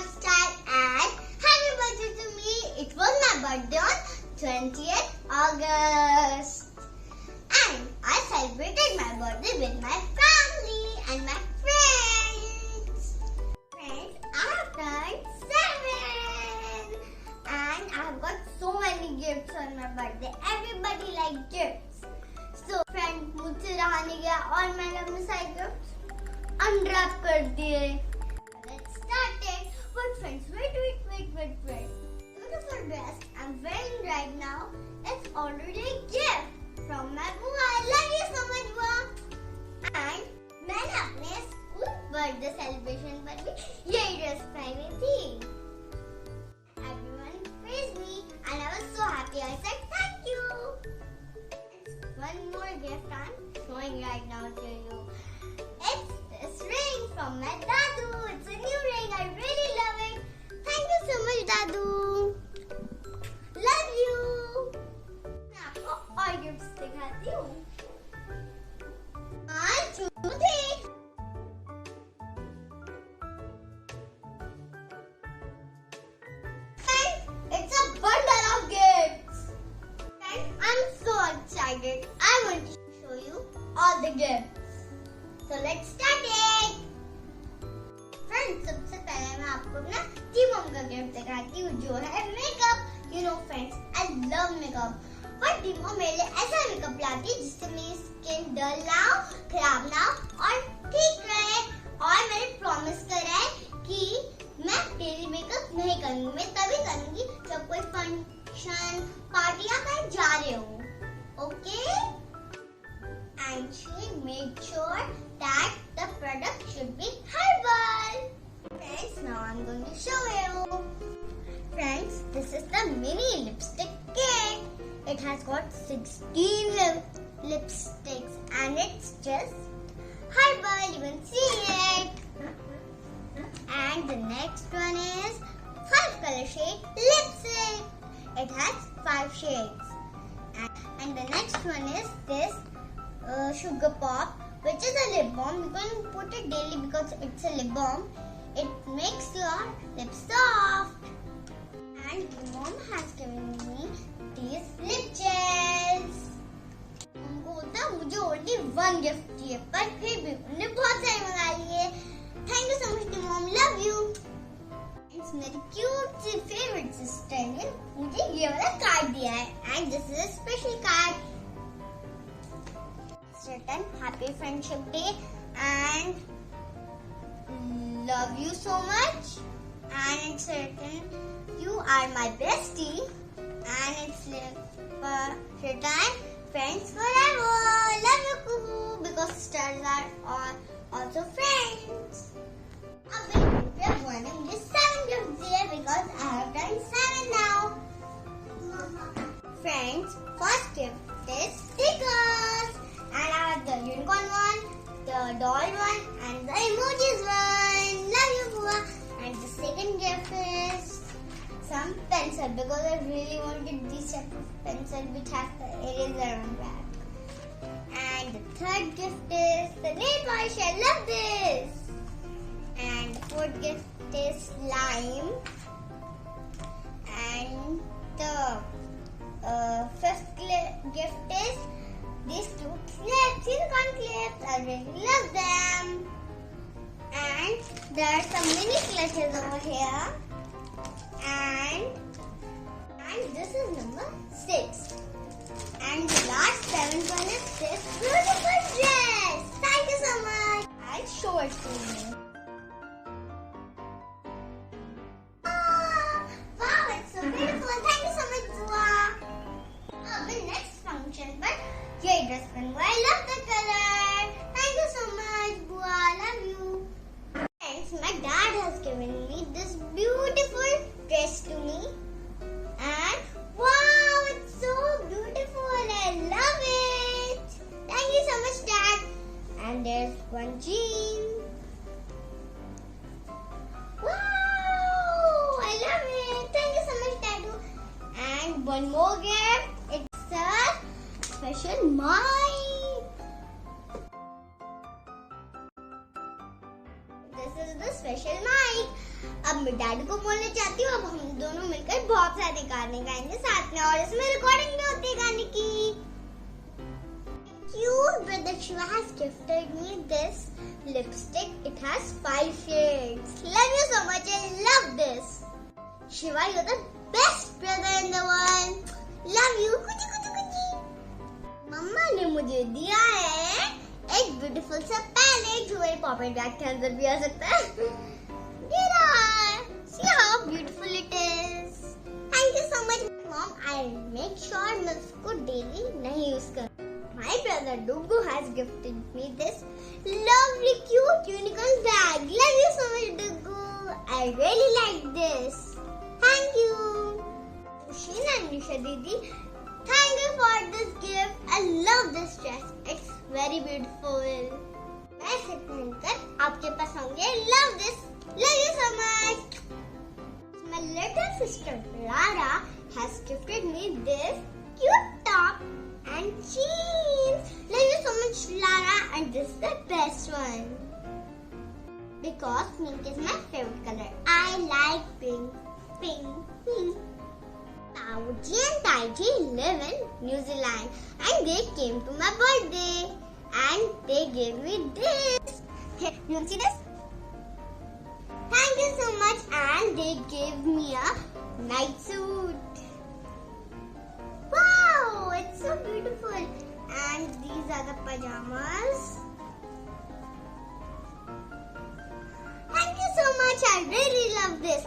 lifestyle and happy birthday to me. It was my birthday on 20th August. And I celebrated my birthday with my family and my friends. Friends, I have turned 7 and I have got so many gifts on my birthday. Everybody likes gifts. So friends, मुझसे रहा नहीं गया और मैंने अपने सारे gifts unwrap कर दिए. Let's start it. But friends, wait. Beautiful dress I'm wearing right now is already a gift from my Bua. I love you so much, Bua. And मैंने अपने स्कूल बर्थडे सेलिब्रेशन पर भी यही dress पहनी थी. Everyone praised me and I was so happy. I said thank you. One more gift I'm showing right now to you. It's this ring from my Dadu. It's a new ring. I really love it. Thank you so much, Dadu. Love you. मैं आपको और gifts दिखाती हूँ. 1, 2, 3. It's a bundle of gifts. And I'm so excited. I want to show you all the gifts. So let's start it. Friends, सबसे पहले मैं आपको अपना टीमोम का गिफ्ट दिखाती हूँ जो है makeup. You know friends, I love makeup. पर टीमोम मेरे लिए ऐसा मेकअप लाती है जिससे मेरी स्किन डल ना हो, खराब ना हो और ठीक रहे. और मैंने प्रॉमिस करा है कि मैं डेली मेकअप नहीं करूँगी. मैं तभी करूँगी जब कोई फंक्शन पार्टी या कहीं जा रहे हो. Okay? And she made sure that the product should be herbal. Friends, now I'm going to show you. Friends, this is the mini lipstick kit. It has got 16 lipsticks and it's just herbal. You can see it. And the next one is 5 color shade lipstick. It has 5 shades. And the next one is this sugar pop, which is a lip balm. You can put it daily because it's a lip balm. It makes your lips soft. And mom has given me these lip gels. उनको होता मुझे only one gift चाहिए पर फिर भी उन्होंने बहुत सारे मंगा लिए. Thank you so much to mom. Love you. It's मेरी cute सी favorite sister ने मुझे ये वाला कार्ड दिया है. And this is a special card. It's written Happy Friendship Day and love you so much. And it's written You are my bestie. And it's written Friends forever. Love you, Kuhu. Because stars are also friends. We are wanting this 7 gifts here because I have done 7 now. Friends, first gift is stickers. And I have the unicorn one, the doll one, and the emojis one. Love you, Bua. And the second gift is some pencil because I really wanted this type of pencil which has the eraser on back. And the third gift is the nail polish. I love this. And the fourth gift is slime. And the fifth gift is these 2 clips, silicone clips. I really love them. And there are some mini clutches over here. And this is number 6. And the last 7th one is this beautiful dress. Thank you so much. I'll show it to you. Wow, it's so beautiful. Thank you so much, Bua. The next function, but yeah, dress बनवा. I love the color. Thank you so much, Bua. Love you. Friends, my dad has given me this beautiful dress to me. And wow, it's so beautiful. I love it. Thank you so much, Dad. And there's one jean. Wow, I love it. Thank you so much, Dadu. And one more gift. It's a special mic. this is the special night. अब मैं daddy को बोलने चाहती हूँ, अब हम दोनों मिलकर बहुत सारे गाने गाएंगे साथ में और इसमें रिकॉर्डिंग भी होती है गाने की. Cute brother Shiva has gifted me this lipstick. It has 5 shades. Love you so much. I love this. Shiva, you're the best brother in the world. Love you. Kuchi kuchi kuchi. मम्मा ने मुझे दिया है एक beautiful सा palette जो मेरे pocket bag के अंदर भी आ सकता है. ये रहा. See how beautiful it is. Thank you so much, Mom. I'll make sure मैं उसको डेली नहीं यूज करूँ. My brother Duggu has gifted me this lovely cute unicorn bag. Love you so much, Duggu. I really like this. Thank you. Shina and Nisha Didi, thank you for this gift. I love this dress. It's very beautiful. मैं इसे पहनकर आपके पास आऊंगी. Love this. Love you so much. My little sister Lara has gifted me this cute top and jeans. Love you so much, Lara, and this is the best one because pink is my favorite color. I like pink. Pink. Tauji and Taiji live in New Zealand and they came to my birthday and they gave me this. Hey, you want to see this? Thank you so much, and they gave me a night suit. Wow, it's so beautiful. And these are the pajamas. Thank you so much. I really love this.